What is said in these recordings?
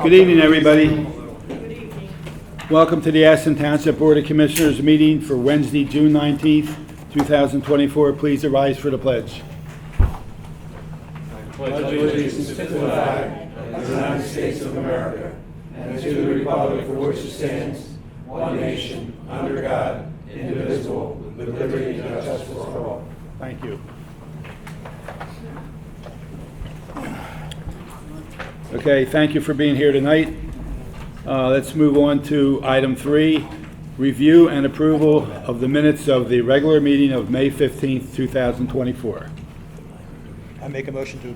Good evening, everybody. Welcome to the Aston Township Board of Commissioners meeting for Wednesday, June 19th, 2024. Please arise for the pledge. Pledge allegiance to the flag of the United States of America and to the republic for which it stands, one nation, under God, indivisible, with liberty and justice for all. Thank you. Okay, thank you for being here tonight. Let's move on to item 3, review and approval of the minutes of the regular meeting of May 15th, 2024. I make a motion to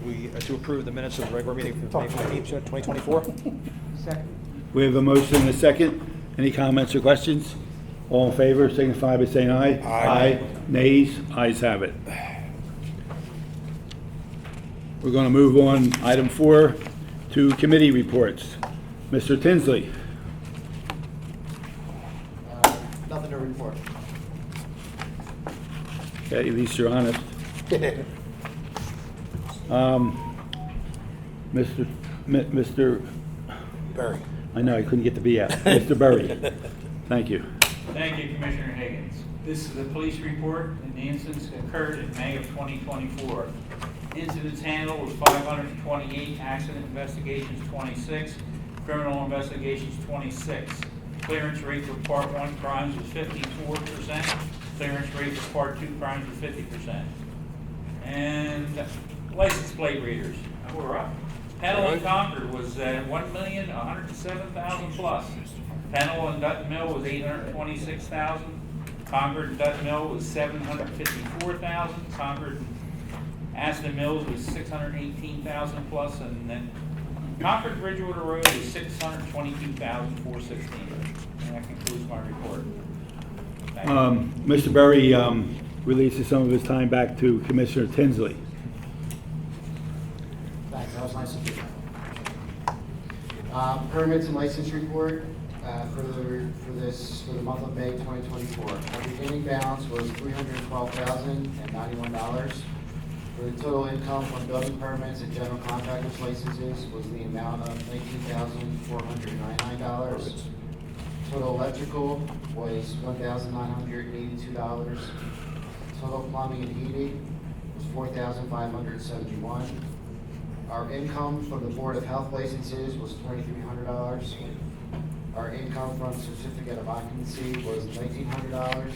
approve the minutes of the regular meeting for May 15th, 2024. Second. We have a motion and a second. Any comments or questions? All in favor, signify by saying aye. Aye. Nays? Ayes have it. We're going to move on, item 4, to committee reports. Mr. Tinsley. Nothing to report. Okay, at least you're honest. Mr. Barry. I know, I couldn't get the B out. Mr. Burry. Thank you. Thank you, Commissioner Higgins. This is a police report, and the incidents occurred in May of 2024. Incidents handled was 528, accident investigations 26, criminal investigations 26. Clearance rate for Part 1 crimes was 54%, clearance rate for Part 2 crimes was 50%. And license plate readers, we're up. Pennell and Concord was at 1,107,000 plus. Pennell and Dutton Mill was 826,000. Concord and Dutton Mill was 754,000. Concord and Aston Mills was 618,000 plus, and then Concord Bridgewater Road was 622,416. And that concludes my report. Thank you. Mr. Burry releases some of his time back to Commissioner Tinsley. Thanks, that was nice of you. Permits and license report for the month of May 2024. Our beginning balance was $312,091. For the total income from building permits and general contractors licenses was the amount of $19,499. Total electrical was $1,982. Total plumbing and heating was $4,571. Our income from the Board of Health licenses was $2,300. Our income from certificate of occupancy was $1,900.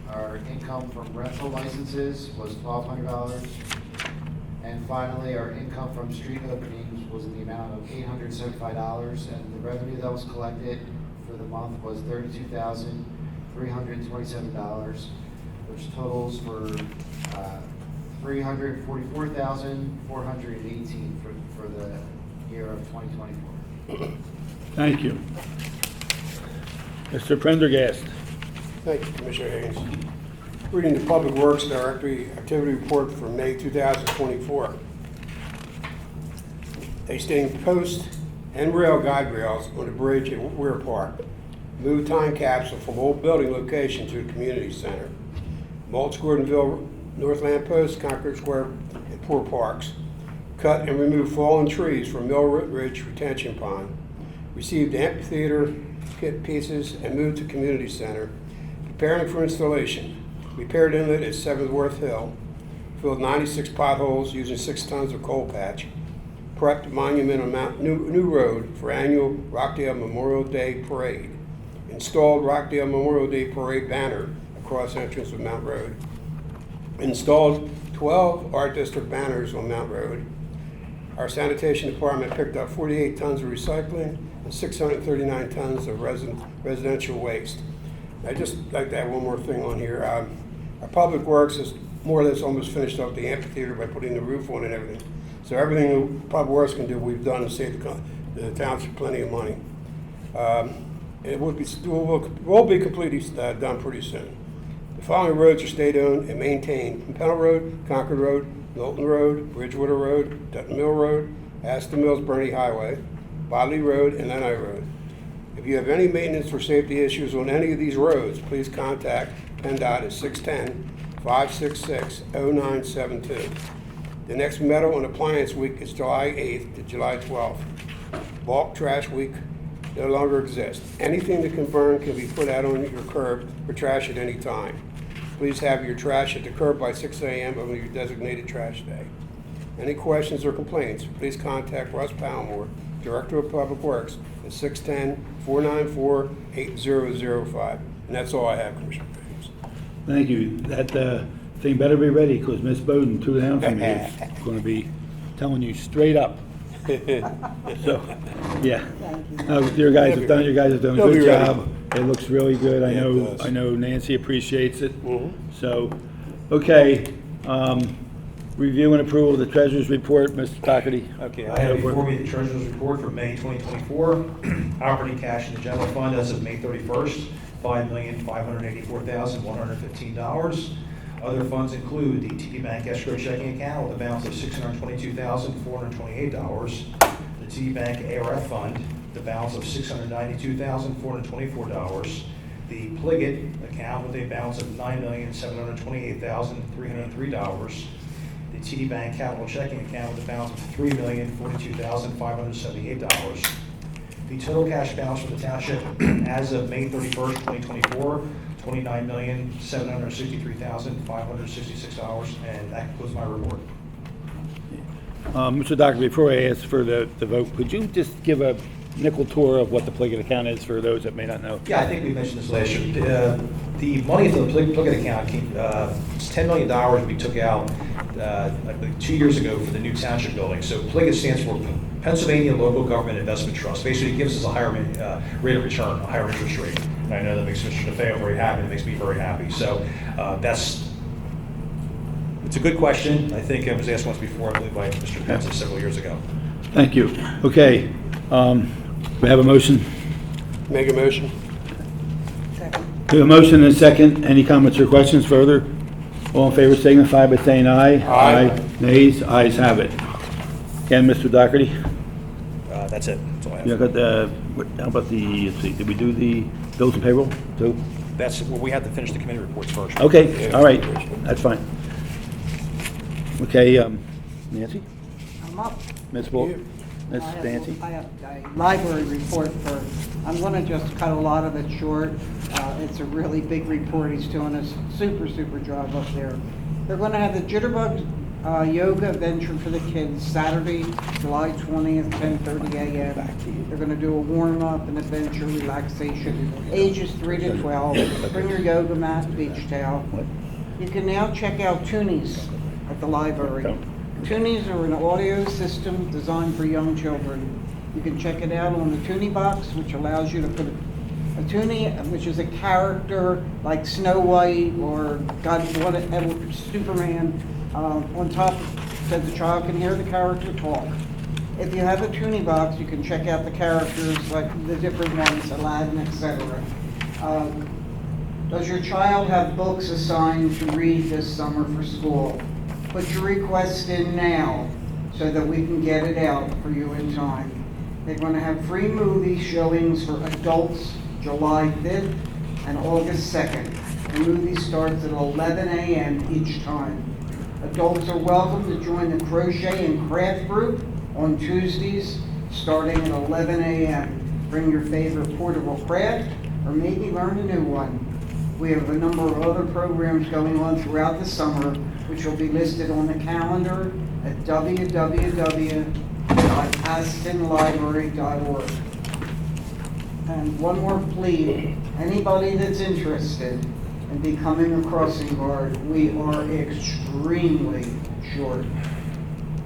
Our income from rental licenses was $1,200. And finally, our income from street openings was in the amount of $875. And the revenue that was collected for the month was $32,327, which totals for $344,418 for the year of 2024. Thank you. Mr. Prendergast. Thank you, Commissioner Higgins. Reading the Public Works Directory Activity Report for May 2024. They stained post and rail guide rails on the bridge at Weir Park. Moved time capsule from old building location to the community center. Mulch Gordonville North Lamp Post, Concord Square, and Poor Parks. Cut and removed fallen trees from Mill Ridge Retention Pond. Received amphitheater kit pieces and moved to community center. Preparing for installation. Repaired inlet at 7th Worth Hill. Filled 96 potholes using 6 tons of coal patch. Prepped monument on New Road for annual Rockdale Memorial Day Parade. Installed Rockdale Memorial Day Parade banner across entrance of Mount Road. Installed 12 Art District banners on Mount Road. Our sanitation department picked up 48 tons of recycling and 639 tons of residential waste. I'd just like to add one more thing on here. Our public works is more or less almost finished up the amphitheater by putting the roof on and everything. So everything public works can do, we've done to save the township plenty of money. It will be completely done pretty soon. The following roads are state-owned and maintained: Pennell Road, Concord Road, Milton Road, Bridgewater Road, Dutton Mill Road, Aston Mills Bernie Highway, Bodley Road, and Lenai Road. If you have any maintenance or safety issues on any of these roads, please contact PennDOT at 610-566-0972. The next metal and appliance week is July 8th to July 12th. Bulk Trash Week no longer exists. Anything that can burn can be put out on your curb for trash at any time. Please have your trash at the curb by 6 a.m. on your designated trash day. Any questions or complaints, please contact Russ Palmore, Director of Public Works, at 610-494-8005. And that's all I have, Commissioner James. Thank you. That thing better be ready, because Miss Bowden, 2 down from me, is going to be telling you straight up. So, yeah. Your guys have done a They'll good be ready. job. It looks really good. Yeah, it does. I know Nancy appreciates it. Mhm. So, okay. Review and approval of the treasurer's report, Mr. Doherty. Okay, I have before me the treasurer's report for May 2024. Operating cash in the general fund as of May 31st, $5,584,115. Other funds include the TD Bank escrow checking account with a balance of $622,428. The TD Bank ARF fund, the balance of $692,424. The Pliget account with a balance of $9,728,303. The TD Bank capital checking account with a balance of $3,042,578. The total cash balance for the township as of May 31st, 2024, $29,763,566, and that concludes my report. Mr. Doherty, before I ask for the vote, could you just give a nickel tour of what the Pliget account is for those that may not know? Yeah, I think we mentioned this last year. The money from the Pliget account came, it's $10 million we took out, I believe 2 years ago for the new township building. So Pliget stands for Pennsylvania Local Government Investment Trust. Basically, it gives us a higher rate of return, a higher interest rate. And I know that makes Mr. DeFeo very happy, it makes me very happy. So it's a good question. I think it was asked once before, I believe by Mr. Pence several years ago. Thank you. Okay. We have a motion. Make a motion. We have a motion and a second. Any comments or questions further? All in favor signify by saying aye. Aye. Nays, ayes have it. Again, Mr. Doherty, That's it. That's all I have. you got how about let's see, did we do the bills and payroll too? That's, well, we have to finish the committee reports first. Okay, all right, that's fine. Okay, Nancy? I'm up. Ms. Wolf? Ms. I have- Nancy? I have a library report for, I'm going to just cut a lot of it short. It's a really big report. He's doing a super job up there. They're going to have the Jitterbug yoga adventure for the kids Saturday, July 20th, 10:30 a.m. They're going to do a warm-up, an adventure, relaxation, ages 3 to 12. Bring your yoga mat, beach towel. You can now check out Toonies at the library. Toonies are an audio system designed for young children. You can check it out on the Toonie box, which allows you to put a Toonie, which is a character like Snow White or Superman, on top so the child can hear the character talk. If you have a Toonie box, you can check out the characters like the different ones, Aladdin, etc. Does your child have books assigned to read this summer for school? Put your request in now so that we can get it out for you in time. They're going to have free movie showings for adults July 5th and August 2nd. The movie starts at 11 a.m. each time. Adults are welcome to join the crochet and craft group on Tuesdays starting at 11 a.m. Bring your favorite portable craft or maybe learn a new one. We have a number of other programs going on throughout the summer, which will be listed on the calendar at www.astonlibrary.org. And one more plea, anybody that's interested in becoming a crossing guard, we are extremely short.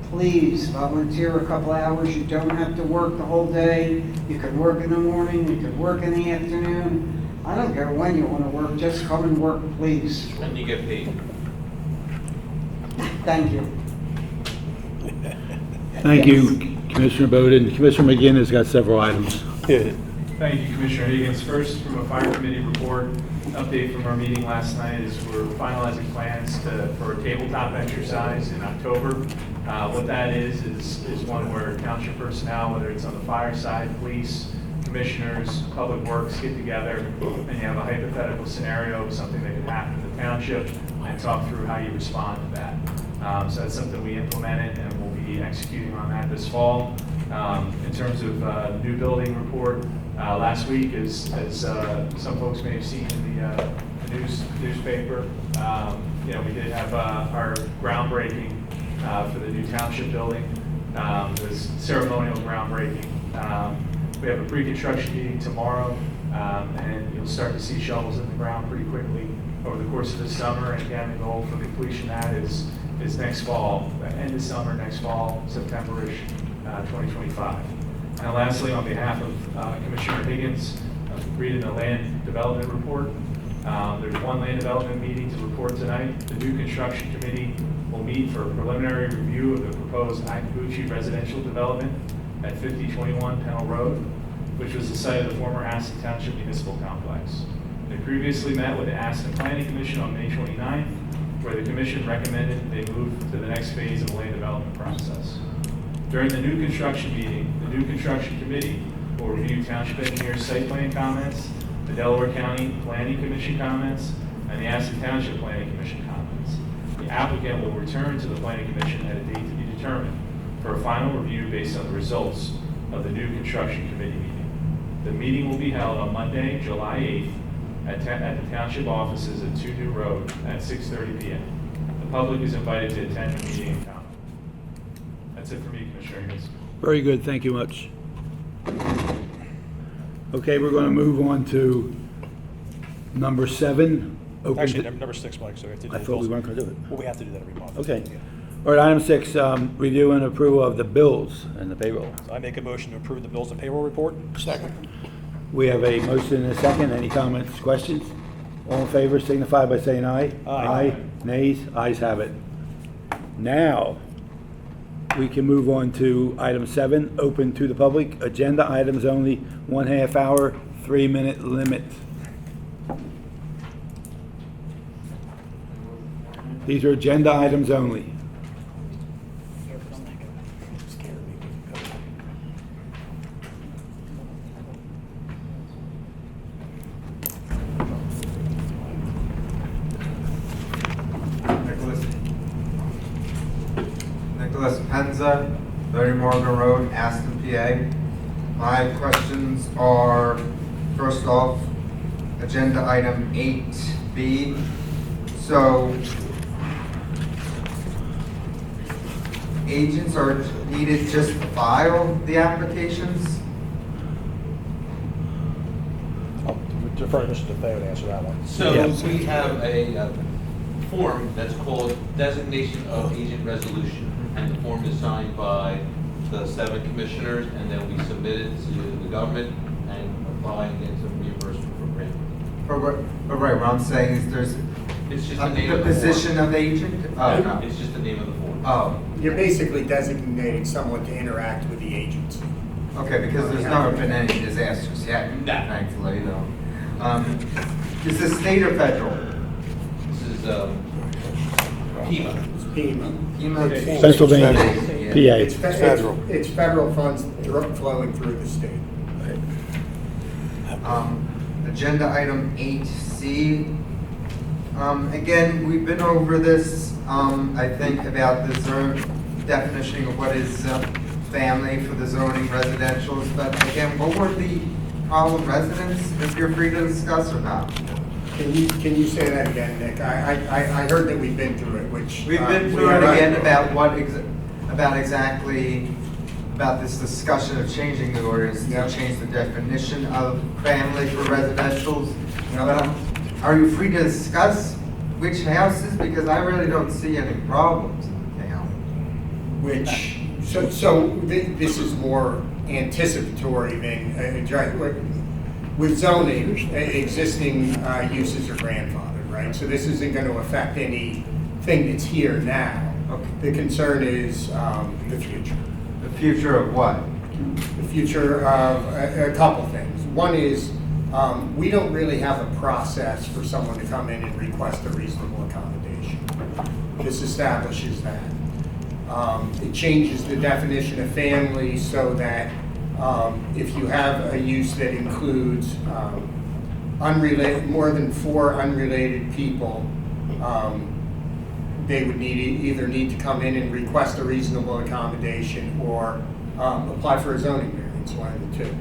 Please volunteer a couple hours. You don't have to work the whole day. You can work in the morning, you can work in the afternoon. I don't care when you want to work, just come and work, please. When you get paid. Thank you. Thank you, Commissioner Bowden. Commissioner McGinn has got several items. Thank you, Commissioner Higgins. First, from a fire committee report, update from our meeting last night is we're finalizing plans for a tabletop exercise in October. What that is one where township personnel, whether it's on the fire side, police, commissioners, public works get together and you have a hypothetical scenario of something that could happen in the township and talk through how you respond to that. So that's something we implemented and we'll be executing on that this fall. In terms of new building report, last week, as some folks may have seen in the newspaper, we did have our groundbreaking for the new township building. It was ceremonial groundbreaking. We have a pre-construction meeting tomorrow, and you'll start to see shovels in the ground pretty quickly over the course of the summer. And again, the goal for completion of that is next fall, end of summer, next fall, September-ish, 2025. And lastly, on behalf of Commissioner Higgins, reading the land development report. There's one land development meeting to report tonight. The new construction committee will meet for a preliminary review of the proposed Akaguchi residential development at 5021 Pennell Road, which was the site of the former Aston Township Municipal Complex. They previously met with the Aston Planning Commission on May 29th, where the commission recommended they move to the next phase of the land development process. During the new construction meeting, the new construction committee will review township engineer's site plan comments, the Delaware County Planning Commission comments, and the Aston Township Planning Commission comments. The applicant will return to the Planning Commission at a date to be determined for a final review based on the results of the new construction committee meeting. The meeting will be held on Monday, July 8th at the township offices at 2 New Road at 6:30 p.m. The public is invited to attend the meeting and comment. That's it for me, Commissioner Higgins. Very good, thank you much. Okay, we're going to move on to number 7. open Actually, to- number 6, Mike, so we have to do I the thought we bills. weren't going to do it. Well, we have to do that every month. Okay. Yeah. All right, item 6, review and approval of the bills and the payroll. So I make a motion to approve the bills and payroll report. Second. We have a motion and a second. Any comments, questions? All in favor signify by saying aye. Aye. Nays? Ayes have it. Now, we can move on to item 7, open to the public. Agenda items only, 1/2 hour, 3-minute limit. These are agenda items only. Nicholas Penza, 30 Morgan Road, Aston, PA. My questions are, first off, agenda item 8B. So, agents are needed just to file the applications? I'll defer to Mr. DeFeo to answer that one. So Yeah. we have a form that's called designation of agent resolution, and the form is signed by the 7 commissioners, and then we submit it to the government and apply and get some reimbursement for grant. But right, what I'm saying is there's It's just the name of the the position form. of agent? Oh, no. It's just the name of the form. Oh, You're basically designating someone to interact with the agency. okay, because there's never been any disasters yet, No. thankfully, though. Is this state or federal? This is PEMA. It's FEMA. Pennsylvania, Yeah. It's PA. federal. It's federal funds flowing through the state. Agenda item 8C. Again, we've been over this, I think, about the zone definition of what is family for the zoning residentials. But again, what were the problem residents, if you're free to discuss or not? Can you say that again, Nick? I heard that we've been through it, which. We've been we through it are- again about this discussion of changing the ordinance Yeah. to change the definition of family for residentials. Yeah. But are you free to discuss which houses? Because I really don't see any problems in the town. Which, this is more anticipatory than, with zoning, existing uses are grandfathered, right? So this isn't going to affect anything that's here now. Okay. The concern is the future. The future of what? The future of a couple things. One is, we don't really have a process for someone to come in and request a reasonable accommodation. This establishes that. It changes the definition of family so that if you have a use that includes more than 4 unrelated people, they would either need to come in and request a reasonable accommodation or apply for a zoning variance, one of the two,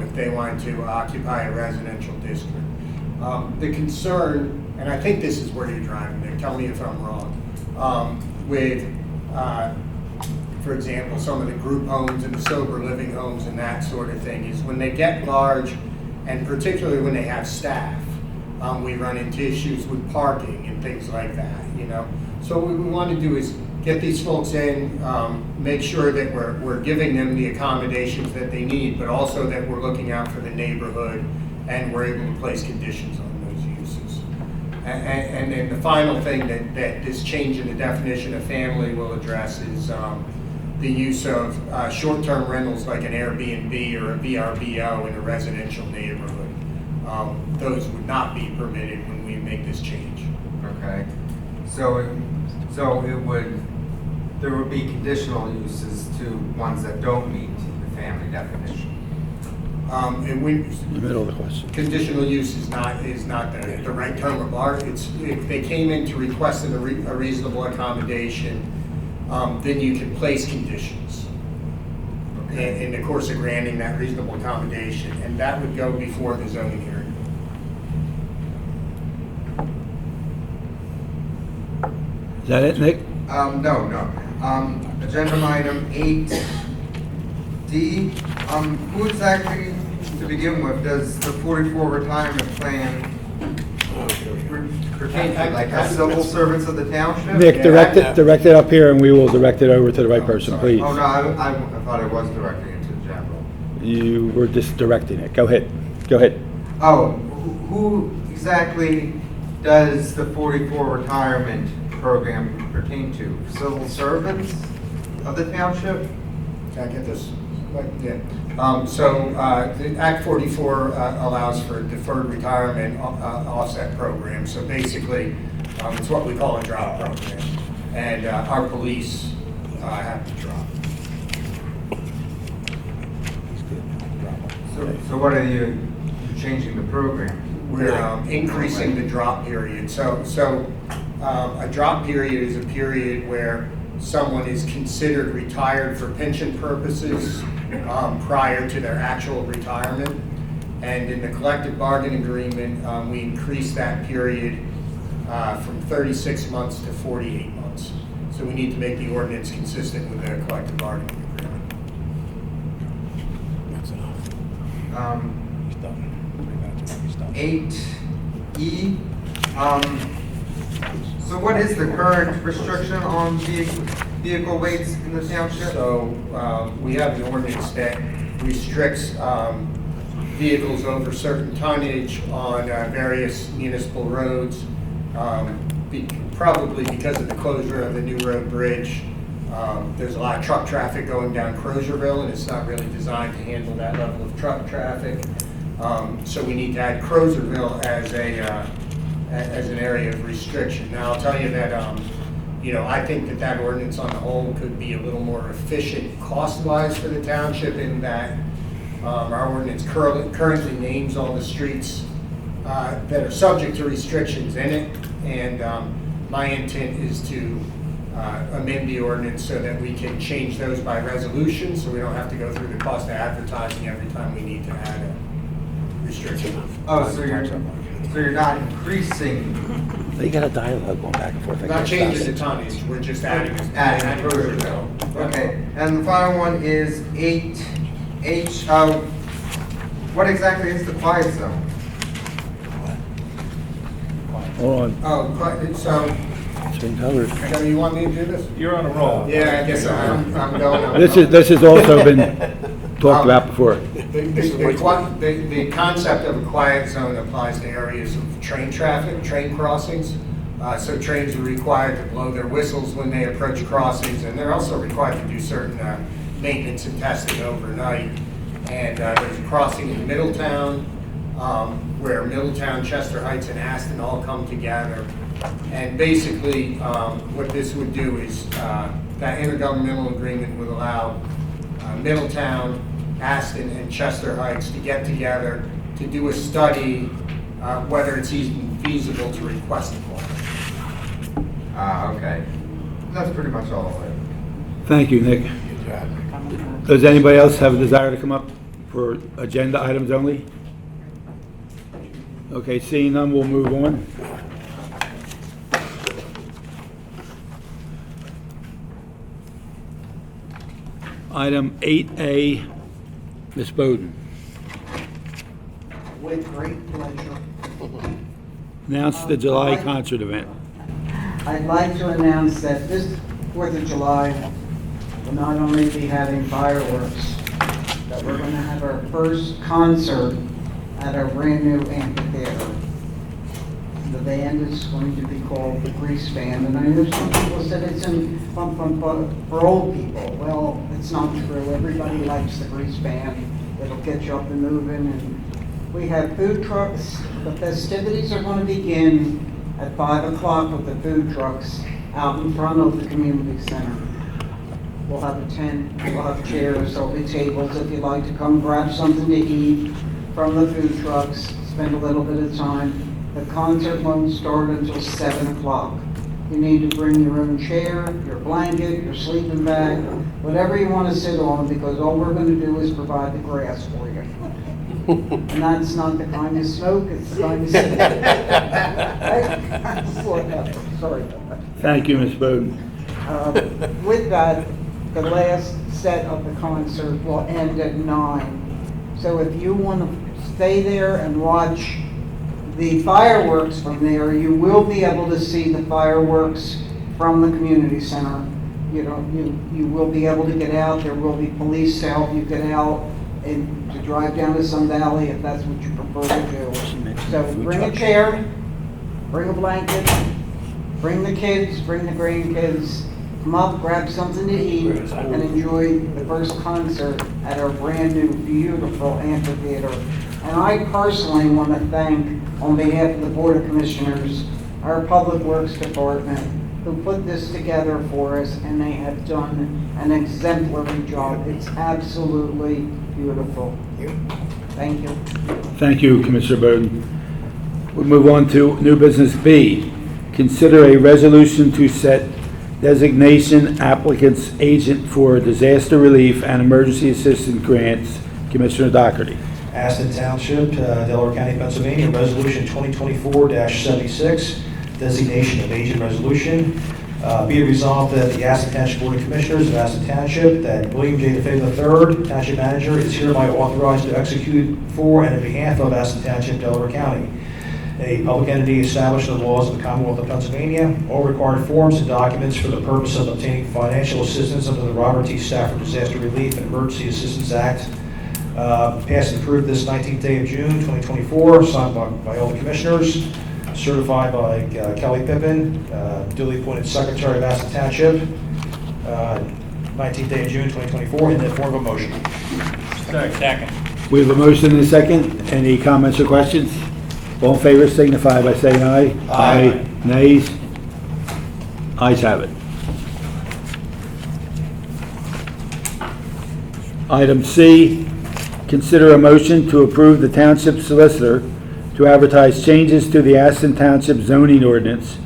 if they wanted to occupy a residential district. The concern, and I think this is where you're driving, Nick, tell me if I'm wrong, with, for example, some of the group homes and the sober living homes and that sort of thing, is when they get large, and particularly when they have staff, we run into issues with parking and things like that, you know. So what we want to do is get these folks in, make sure that we're giving them the accommodations that they need, but also that we're looking out for the neighborhood and we're able to place conditions on those uses. And then the final thing that this change in the definition of family will address is the use of short-term rentals like an Airbnb or a VRBO in a residential neighborhood. Those would not be permitted when we make this change. Okay, so there would be conditional uses to ones that don't meet the family definition. And we, The middle of the question. conditional use is not the right term of art. It's, if they came in to request a reasonable accommodation, then you can place conditions in the course of granting that reasonable accommodation, and that would go before the zoning hearing. Is that it, Nick? No. Agenda item 8D, who exactly, to begin with, does the 44 retirement plan pertain to, like the civil servants of the township? Nick, direct it up here and we will direct it over to the right person, please. Oh, no, I thought I was directing it to the general. You were just directing it. Go ahead. Go ahead. Oh, who exactly does the 44 retirement program pertain to? Civil servants of the township? Can I get this? Yeah. The Act 44 allows for a deferred retirement offset program. So basically, it's what we call a drop program. And our police have to drop. So what are you changing the program? We're increasing the drop period. So a drop period is a period where someone is considered retired for pension purposes prior to their actual retirement. And in the collective bargaining agreement, we increased that period from 36 months to 48 months. So we need to make the ordinance consistent with the collective bargaining agreement. That's enough. 8E, so what is the current restriction on vehicle weights in the township? So we have an ordinance that restricts vehicles over certain tonnage on various municipal roads. Probably because of the closure of the New Road Bridge, there's a lot of truck traffic going down Crozierville, and it's not really designed to handle that level of truck traffic. So we need to add Crozierville as an area of restriction. Now, I'll tell you that, I think that ordinance on the whole could be a little more efficient cost-wise for the township, in that our ordinance currently names all the streets that are subject to restrictions in it. And my intent is to amend the ordinance so that we can change those by resolution, so we don't have to go through the cost of advertising every time we need to add a restriction. Oh, so you're not increasing, They got a dialogue going back and forth. Not changing the tonnage, we're just adding Crozierville. Okay, and the final one is 8H, what exactly is the quiet zone? Hold on. Oh, so, It's been covered. so you want me to do this? You're on a roll. Yeah, I guess I'm going on. This has also been talked about before. The concept of a quiet zone applies to areas of train traffic, train crossings. So trains are required to blow their whistles when they approach crossings, and they're also required to do certain maintenance and testing overnight. And there's a crossing in Middletown, where Middletown, Chester Heights, and Aston all come together. And basically, what this would do is, that intergovernmental agreement would allow Middletown, Aston, and Chester Heights to get together to do a study whether it's even feasible to request a call. Okay. That's pretty much all of it. Thank you, Nick. Does anybody else have a desire to come up for agenda items only? Okay, seeing none, we'll move on. Item 8A, Ms. Bowden. With great pleasure. Announce the July concert event. I'd like to announce that this 4th of July will not only be having fireworks, but we're going to have our first concert at our brand new amphitheater. The band is going to be called the Grease Band, and I know some people said it's for old people. Well, it's not true. Everybody likes the Grease Band. It'll get you up and moving, and we have food trucks. The festivities are going to begin at 5 o'clock with the food trucks out in front of the community center. We'll have a tent, we'll have chairs, there'll be tables if you'd like to come grab something to eat from the food trucks, spend a little bit of time. The concert won't start until 7 o'clock. You need to bring your own chair, your blanket, your sleeping bag, whatever you want to sit on, because all we're going to do is provide the grass for you. And that's not the kind of smoke, it's the kind of smoke. Sorry about that. Thank you, Ms. Bowden. With that, the last set of the concert will end at 9. So if you want to stay there and watch the fireworks from there, you will be able to see the fireworks from the community center. You will be able to get out. There will be police to help you get out and to drive down to Sun Valley if that's what you prefer to do. So bring a chair, bring a blanket, bring the kids, bring the grandkids, come up, grab something to eat, and enjoy the first concert at our brand new, beautiful amphitheater. And I personally want to thank, on behalf of the Board of Commissioners, our Public Works Department, who put this together for us, and they have done an exemplary job. It's absolutely beautiful. Thank you. Thank you, Commissioner Bowden. We'll move on to new business B. Consider a resolution to set designation applicants agent for disaster relief and emergency assistance grants. Commissioner Doherty. Aston Township, Delaware County, Pennsylvania, Resolution 2024-76, designation of agent resolution. Be it resolved that the Aston Township Board of Commissioners of Aston Township, that William J. DeFeo III, Township Manager, is hereby authorized to execute for and in behalf of Aston Township, Delaware County, a public entity established in the laws of the Commonwealth of Pennsylvania, all required forms and documents for the purpose of obtaining financial assistance under the Robert T. Stafford Disaster Relief and Emergency Assistance Act, passed and approved this 19th day of June 2024, signed by all the commissioners, certified by Kelly Pippin, duly appointed Secretary of Aston Township, 19th day of June 2024, in the form of a motion. Second. We have a motion and a second. Any comments or questions? All in favor signify by saying aye. Aye. Nays? Ayes have it. Item C, consider a motion to approve the township solicitor to advertise changes to the Aston Township zoning ordinance,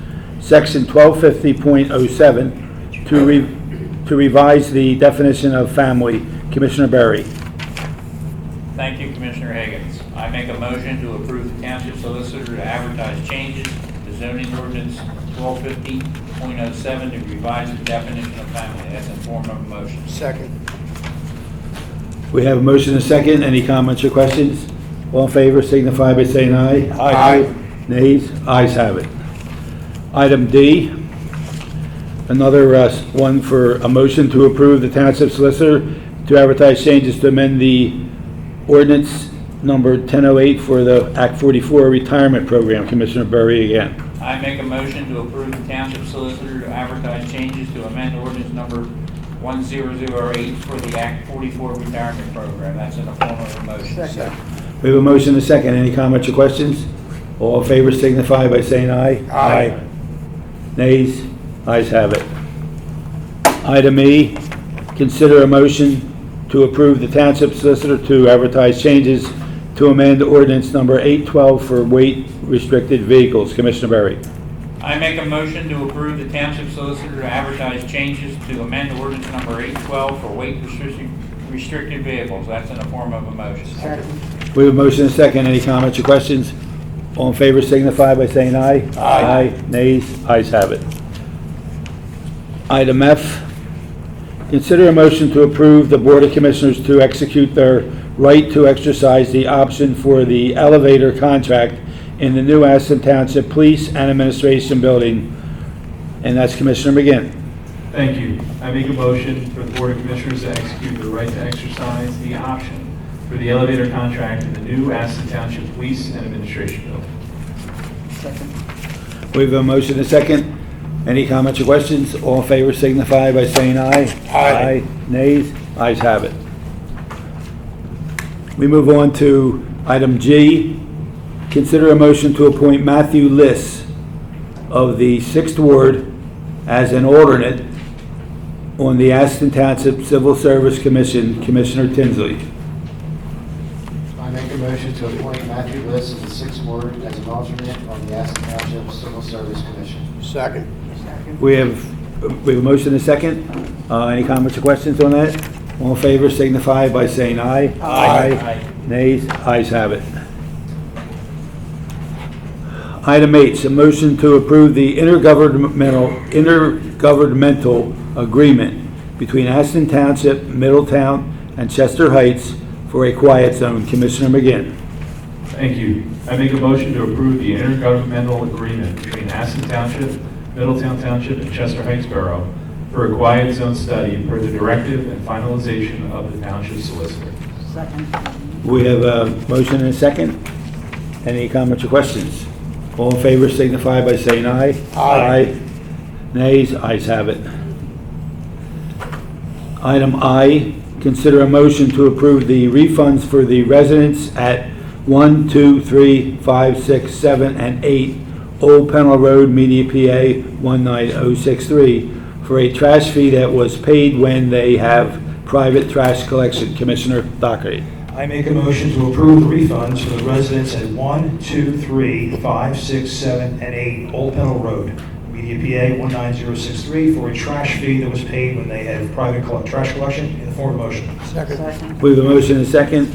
section 1250.07, to revise the definition of family. Commissioner Berry. Thank you, Commissioner Higgins. I make a motion to approve the township solicitor to advertise changes to zoning ordinance 1250.07 to revise the definition of family. That's in form of a motion. Second. We have a motion and a second. Any comments or questions? All in favor signify by saying aye. Aye. Nays? Ayes have it. Item D, another one for a motion to approve the township solicitor to advertise changes to amend the ordinance number 1008 for the Act 44 retirement program. Commissioner Berry again. I make a motion to approve the township solicitor to advertise changes to amend ordinance number 1008 for the Act 44 retirement program. That's in the form of a motion. Second. We have a motion and a second. Any comments or questions? All in favor signify by saying aye. Aye. Nays? Ayes have it. Item E, consider a motion to approve the township solicitor to advertise changes to amend ordinance number 812 for weight restricted vehicles. Commissioner Berry. I make a motion to approve the township solicitor to advertise changes to amend ordinance number 812 for weight restricted vehicles. That's in the form of a motion. Second. We have a motion and a second. Any comments or questions? All in favor signify by saying aye. Aye. Nays? Ayes have it. Item F, consider a motion to approve the Board of Commissioners to execute their right to exercise the option for the elevator contract in the new Aston Township Police and Administration Building, and that's Commissioner McGinn. Thank you. I make a motion for the Board of Commissioners to execute the right to exercise the option for the elevator contract in the new Aston Township Police and Administration Building. Second. We have a motion and a second. Any comments or questions? All in favor signify by saying aye. Aye. Nays? Ayes have it. We move on to item G. Consider a motion to appoint Matthew Liss of the 6th Ward as an alternate on the Aston Township Civil Service Commission. Commissioner Tinsley. I make a motion to appoint Matthew Liss of the 6th Ward as an alternate on the Aston Township Civil Service Commission. Second. We have a motion and a second. Any comments or questions on that? All in favor signify by saying aye. Aye. Nays? Ayes have it. Item H, a motion to approve the intergovernmental agreement between Aston Township, Middletown, and Chester Heights for a quiet zone. Commissioner McGinn. Thank you. I make a motion to approve the intergovernmental agreement between Aston Township, Middletown Township, and Chester Heights Borough for a quiet zone study per the directive and finalization of the township solicitor. Second. We have a motion and a second. Any comments or questions? All in favor signify by saying aye. Aye. Nays? Ayes have it. Item I, consider a motion to approve the refunds for the residents at 1, 2, 3, 5, 6, 7, and 8 Old Pennell Road, Media, PA 19063 for a trash fee that was paid when they have private trash collection. Commissioner Dockery. I make a motion to approve the refunds for the residents at 1, 2, 3, 5, 6, 7, and 8 Old Pennell Road, Media, PA 19063 for a trash fee that was paid when they had private trash collection in the form of motion. Second. We have a motion and a second.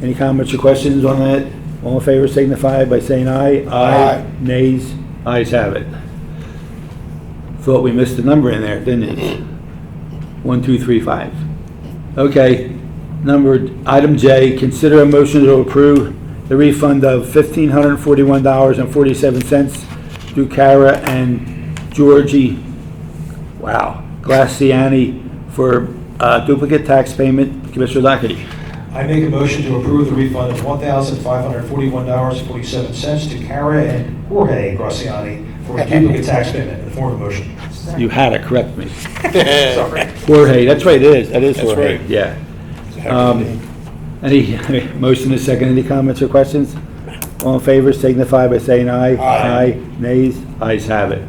Any comments or questions on that? All in favor signify by saying aye. Aye. Nays? Ayes have it. Thought we missed a number in there, didn't you? 1, 2, 3, 5. Okay. Item J, consider a motion to approve the refund of $1,541.47 to Cara and Georgie, Glaciani for duplicate tax payment. Commissioner Doherty. I make a motion to approve the refund of $1,541.47 to Cara and Jorge Graciani for a duplicate tax payment in the form of motion. You had to correct me. Sorry. Jorge, that's right, it is. That is That's Jorge. right. Yeah. Heck of a name. Any motion is second. Any comments or questions? All in favor signify by saying aye. Aye. Nays? Ayes have it.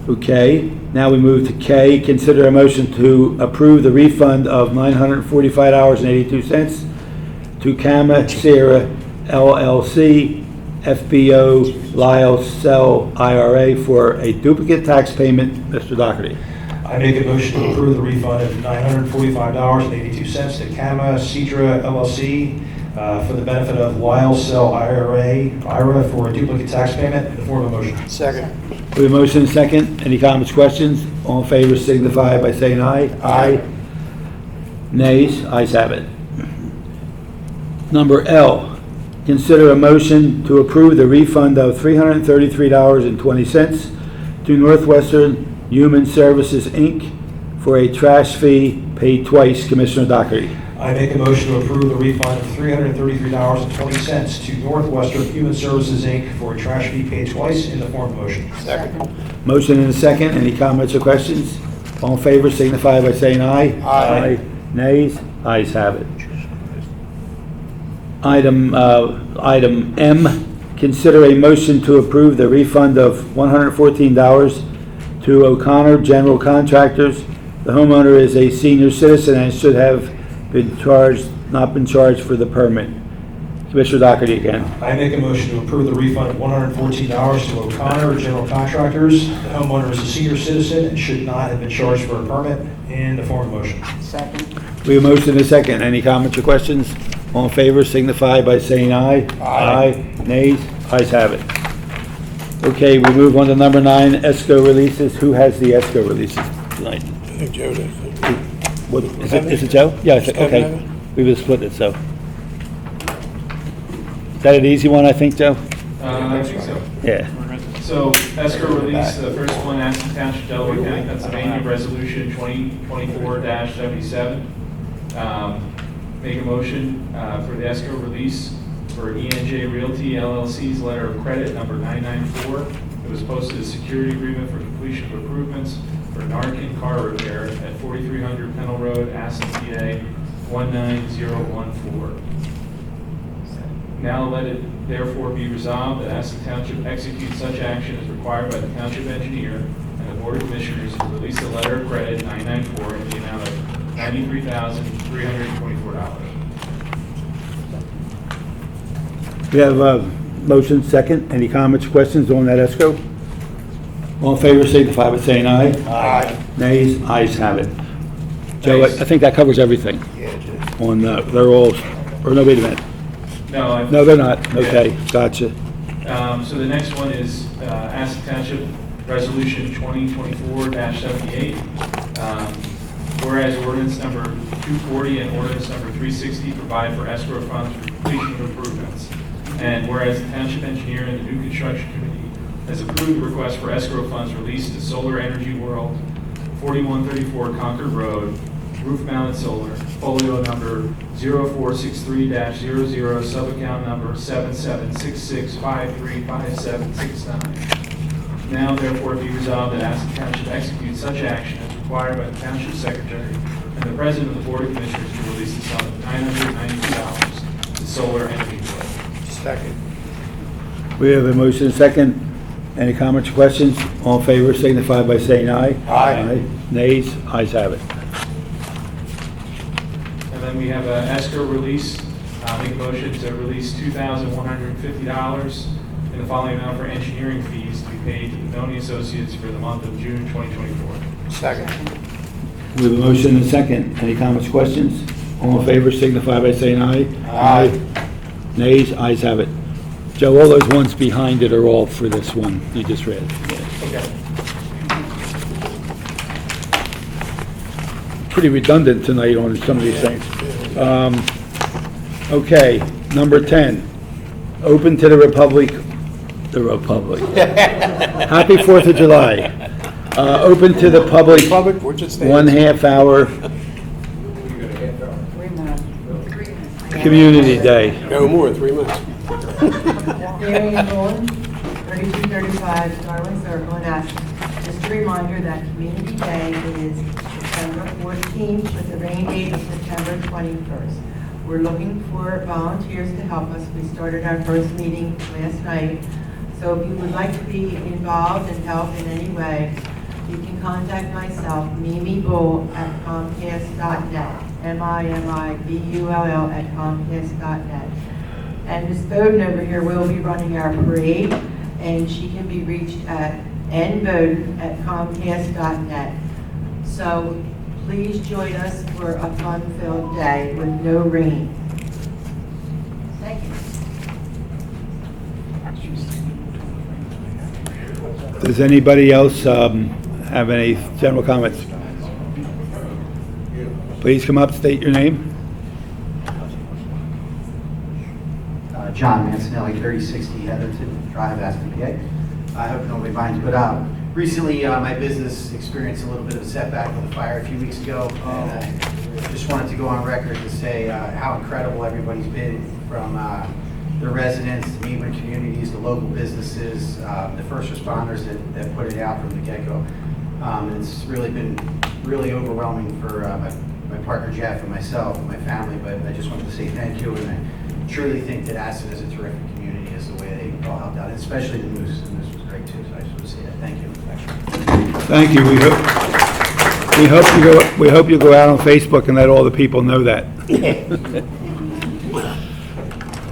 Okay, now we move to K. Consider a motion to approve the refund of $945.82 to Kama Sierra LLC, FBO Lyle Cell IRA for a duplicate tax payment. Mr. Doherty. I make a motion to approve the refund of $945.82 to Kama Cedra LLC for the benefit of Lyle Cell IRA for a duplicate tax payment in the form of motion. Second. We have a motion and a second. Any comments, questions? All in favor signify by saying aye. Aye. Nays? Ayes have it. Number L, consider a motion to approve the refund of $333.20 to Northwestern Human Services, Inc. for a trash fee paid twice. Commissioner Doherty. I make a motion to approve the refund of $333.20 to Northwestern Human Services, Inc. for a trash fee paid twice in the form of motion. Second. Motion and a second. Any comments or questions? All in favor signify by saying aye. Aye. Nays? Ayes have it. Item M, consider a motion to approve the refund of $114 to O'Connor General Contractors. The homeowner is a senior citizen and should have not been charged for the permit. Commissioner Doherty again. I make a motion to approve the refund of $114 to O'Connor General Contractors. The homeowner is a senior citizen and should not have been charged for a permit in the form of motion. Second. We have a motion and a second. Any comments or questions? All in favor signify by saying aye. Aye. Nays? Ayes have it. Okay, we move on to number 9, escrow releases. Who has the escrow releases tonight? I think Joe does. What, is it Joe? Yeah, okay. We will split it, so. Is that an easy one, I think, Joe? I think so. Yeah. So escrow release, the first one, Aston Township, Delaware County, Pennsylvania, Resolution 2024-77. Make a motion for the escrow release for ENJ Realty LLC's letter of credit number 994. It was posted as security agreement for completion of improvements for Narcan car repair at 4300 Pennell Road, Aston, PA 19014. Now let it therefore be resolved that Aston Township execute such action as required by the Township Engineer and the Board of Commissioners to release the letter of credit 994 in the amount of $93,324. We have a motion, second. Any comments, questions on that escrow? All in favor signify by saying aye. Aye. Nays? Ayes have it. Joe, I think that covers everything Yeah, it is. on, they're all, or no, wait a minute. No, No, they're not. Okay, gotcha. So the next one is Aston Township Resolution 2024-78. Whereas ordinance number 240 and ordinance number 360 provide for escrow funds for completion of improvements. And whereas the Township Engineer and the new construction committee has approved the request for escrow funds released to Solar Energy World, 4134 Concord Road, roof-mounted solar, folio number 0463-00, sub-account number 7766535769. Now therefore be resolved that Aston Township execute such action as required by the Township Secretary and the President of the Board of Commissioners to release the sum of $992 to Solar Energy World. Second. We have a motion, and second. Any comments or questions? All in favor signify by saying aye. Aye. Nays? Ayes have it. And then we have an escrow release. Make a motion to release $2,150 in the following amount for engineering fees to be paid to the Benoni Associates for the month of June 2024. Second. We have a motion, and second. Any comments or questions? All in favor signify by saying aye. Aye. Nays? Ayes have it. Joe, all those ones behind it are all for this one you just read. Okay. Pretty redundant tonight on some of these things. Okay, number 10, open to the Republic. Happy 4th of July. Open to the public, Public, which it stands. 1/2 hour 3 minutes. community day. No more, 3 months. Mary Ann Bowen, 3235 Darwin Circle in Aspen. Just a reminder that Community Day is September 14th with the rain date of September 21st. We're looking for volunteers to help us. We started our first meeting last night. So if you would like to be involved and help in any way, you can contact myself, Mimi Bull, at Comcast.net, MIMIBULL@Comcast.net. And Ms. Bowden over here will be running our parade, and she can be reached at nbowden@Comcast.net. So please join us for a fun-filled day with no rain. Thank you. Does anybody else have any general comments? Please come up, state your name. John Mancinelli, 3060 Heatherton Drive, Aspen, PA. I hope nobody minds, but recently my business experienced a little bit of a setback with a fire a few weeks ago, and I just wanted to go on record to say how incredible everybody's been, from the residents, the neighboring communities, the local businesses, the first responders that put it out from the get-go. It's really been really overwhelming for my partner Jeff and myself and my family, but I just wanted to say thank you, and I truly think that Aston is a terrific community, is the way they all helped out, especially the Moose. The Moose was great too, so I just want to say that. Thank you. Thank you. We hope you go out on Facebook and let all the people know that.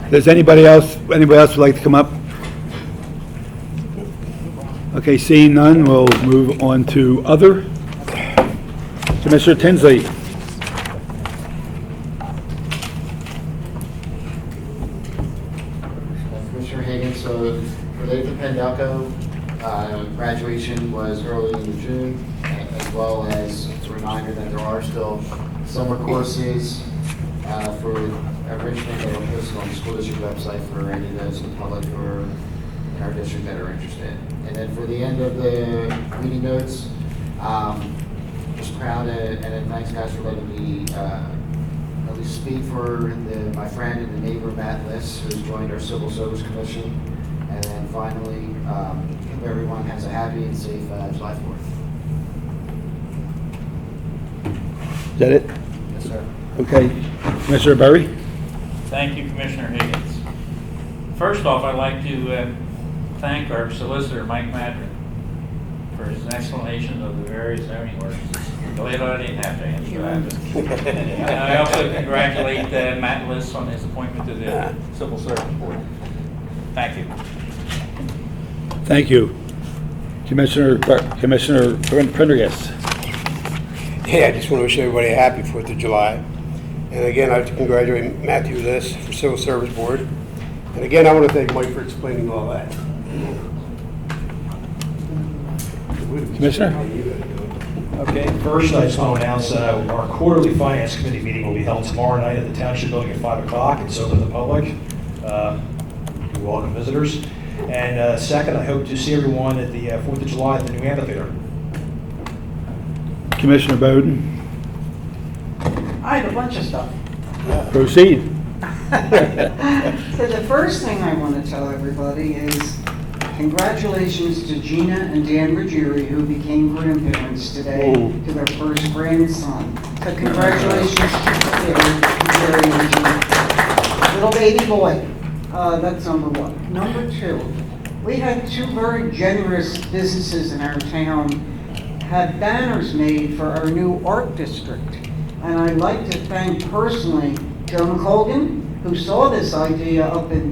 Does anybody else would like to come up? Okay, seeing none, we'll move on to other. Commissioner Tinsley. Commissioner Higgins, so related to Pendelco, graduation was early in June, as well as a reminder that there are still summer courses for Richmond that are posted on the school district website for any of those in the public or in our district that are interested. And then for the end of the meeting notes, just proud and thanks guys for letting me at least speak for my friend and the neighbor Matt Liss, who's joined our Civil Service Commission. And then finally, hope everyone has a happy and safe July 4th. Is that it? Yes, sir. Okay. Commissioner Berry? Thank you, Commissioner Higgins. First off, I'd like to thank our solicitor, Mike Madron, for his explanation of the various zoning ordinances. Glad I didn't have to answer that. And I also congratulate Matt Liss on his appointment to the Civil Service Board. Thank you. Thank you. Commissioner Prendergast. Yeah, I just want to wish everybody a happy 4th of July. And again, I'd like to congratulate Matthew Liss for Civil Service Board. And again, I want to thank Mike for explaining all that. Commissioner? Okay, first, I just want to announce our quarterly finance committee meeting will be held tomorrow night at the Township Building at 5 o'clock. It's open to the public. We welcome visitors. And second, I hope to see everyone at the 4th of July at the new amphitheater. Commissioner Bowden? I have a bunch of stuff. Proceed. So the first thing I want to tell everybody is congratulations to Gina and Dan Ruggieri, who became grandparents today to their first grandson. So congratulations to Ruggieri and Gina. Little baby boy. That's number one. Number two, we had two very generous businesses in our town had banners made for our new art district. And I'd like to thank personally Joe McColgan, who saw this idea up in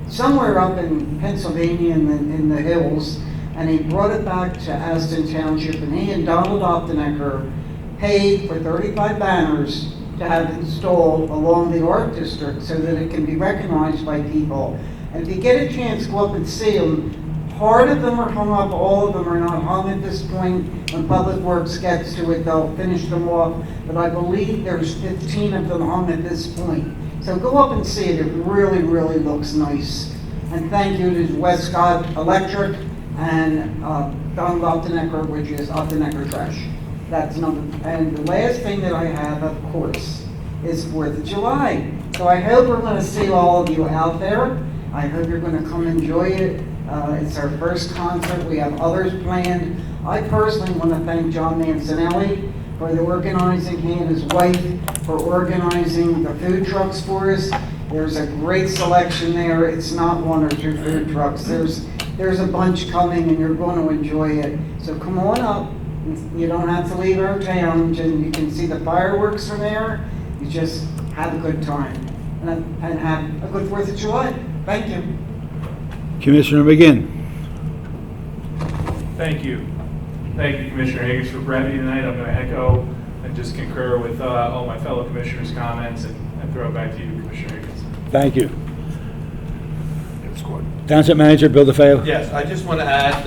somewhere up in Pennsylvania in the hills, and he brought it back to Aston Township, and he and Donald Optenecker paid for 35 banners to have installed along the art district so that it can be recognized by people. And if you get a chance, go up and see them. Part of them are hung up, all of them are not hung at this point. When Public Works gets to it, they'll finish them off, but I believe there's 15 of them hung at this point. So go up and see it, it really, really looks nice. And thank you to Westcott Electric and Donald Optenecker, which is Optenecker Trash. That's number, and the last thing that I have, of course, is 4th of July. So I hope we're gonna see all of you out there. I hope you're gonna come enjoy it. It's our first concert, we have others planned. I personally wanna thank John Mancinelli for the organizing, he and his wife for organizing the food trucks for us. There's a great selection there. It's not one or two food trucks. There's a bunch coming and you're going to enjoy it. So come on up. You don't have to leave our town. You can see the fireworks from there. You just have a good time and have a good 4th of July. Thank you. Commissioner McGinn? Thank you. Thank you, Commissioner Higgins, for brevity tonight. I'm going to echo and just concur with all my fellow commissioners' comments and throw it back to you, Commissioner Higgins. Thank you. Township Manager Bill DeFeo. Yes, I just want to add,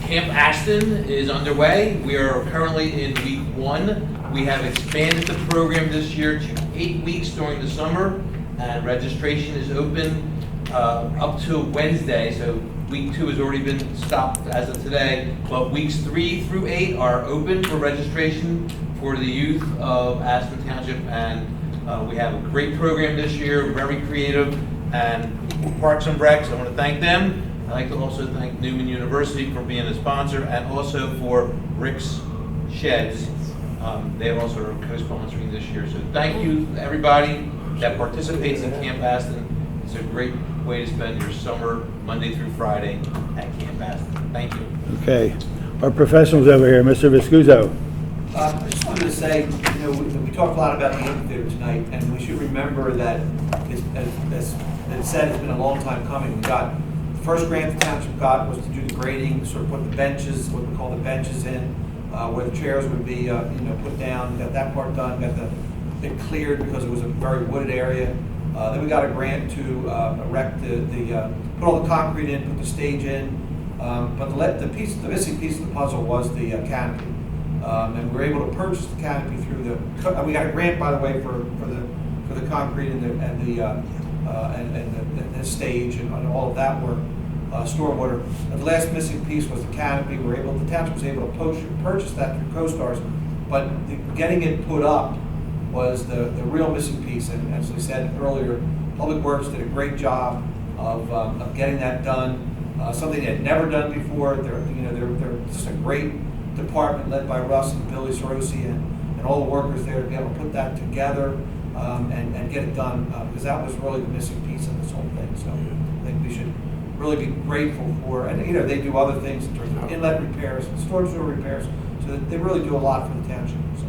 Camp Aston is underway. We are currently in week 1. We have expanded the program this year to 8 weeks during the summer, and registration is open up to Wednesday, so week 2 has already been stopped as of today, but weeks 3 through 8 are open for registration for the youth of Aston Township, and we have a great program this year, very creative, and Parks and Recs, I want to thank them. I'd like to also thank Newman University for being a sponsor, and also for Rick's Sheds. They also are co-sponsoring this year, so thank you everybody that participates in Camp Aston. It's a great way to spend your summer, Monday through Friday, at Camp Aston. Thank you. Okay. Our professionals over here, Mr. Viscuso. I just wanted to say, we talked a lot about the amphitheater tonight, and we should remember that, as it said, it's been a long time coming. We got, the first grant the township got was to do the grading, sort of put the benches, what we call the benches in, where the chairs would be, put down. Got that part done, got it cleared because it was a very wooded area. Then we got a grant to erect put all the concrete in, put the stage in. But the missing piece of the puzzle was the canopy. And we were able to purchase the canopy through we got a grant, by the way, for the concrete and the stage and all of that work, stormwater. And the last missing piece was the canopy. The township was able to purchase that through CoStars, but getting it put up was the real missing piece. And as I said earlier, Public Works did a great job of getting that done. Something they had never done before. They're just a great department led by Russ and Billy Sorosi and all the workers there to be able to put that together and get it done, because that was really the missing piece of this whole thing. So I think we should really be grateful for, and they do other things in terms of inlet repairs and storm sewer repairs, so that they really do a lot for the township. So.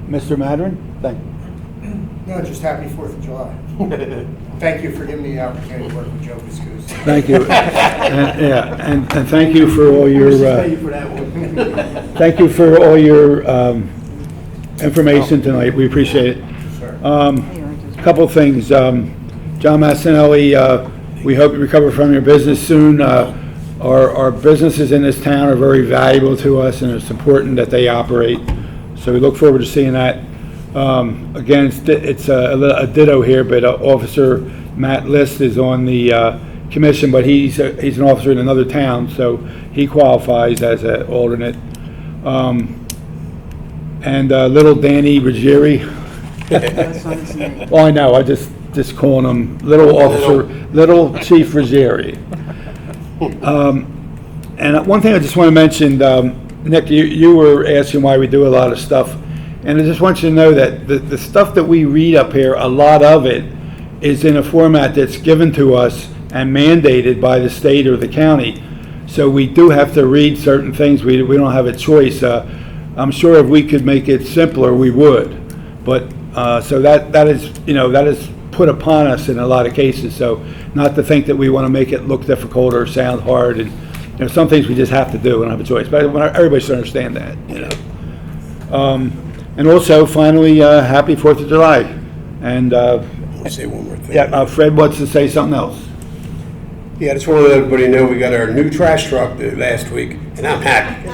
Mr. Madron, thank you. No, just happy 4th of July. Thank you for giving me the opportunity to work with Joe Viscusi. Thank you. And thank you for all your, thank you for all your information tonight. We appreciate it. A couple of things. John Massinelli, we hope you recover from your business soon. Our businesses in this town are very valuable to us, and it's important that they operate. So we look forward to seeing that. Again, it's a ditto here, but Officer Matt List is on the commission, but he's an officer in another town, so he qualifies as an alternate. And little Danny Ruggieri. Well, I know, I just calling him little officer, little Chief Ruggieri. And one thing I just want to mention, Nick, you were asking why we do a lot of stuff. And I just want you to know that the stuff that we read up here, a lot of it is in a format that's given to us and mandated by the state or the county. So we do have to read certain things. We don't have a choice. I'm sure if we could make it simpler, we would. But so that is put upon us in a lot of cases. So not to think that we want to make it look difficult or sound hard. And some things we just have to do and have a choice. But everybody should understand that. And also, finally, happy 4th of July. And I want to say one more thing. yeah, Fred wants to say something else. Yeah, I just want to let everybody know we got our new trash truck last week, and I'm happy.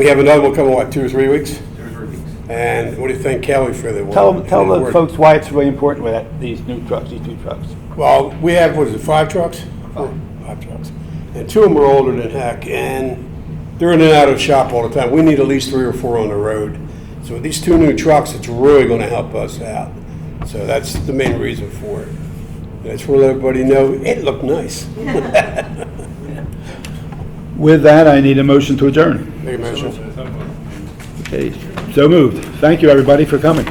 We have another one coming, 2 or 3 weeks? 2 or 3 weeks. And what do you think, Kelly, for the one? Tell the folks why it's really important with these new trucks, these 2 trucks. Well, we have, 5 trucks? 5 trucks. And 2 of them are older than heck, and they're in and out of the shop all the time. We need at least 3 or 4 on the road. So with these 2 new trucks, it's really going to help us out. So that's the main reason for it. That's to let everybody know it looked nice. With that, I need a motion to adjourn. Make a motion. Okay, so moved. Thank you, everybody, for coming.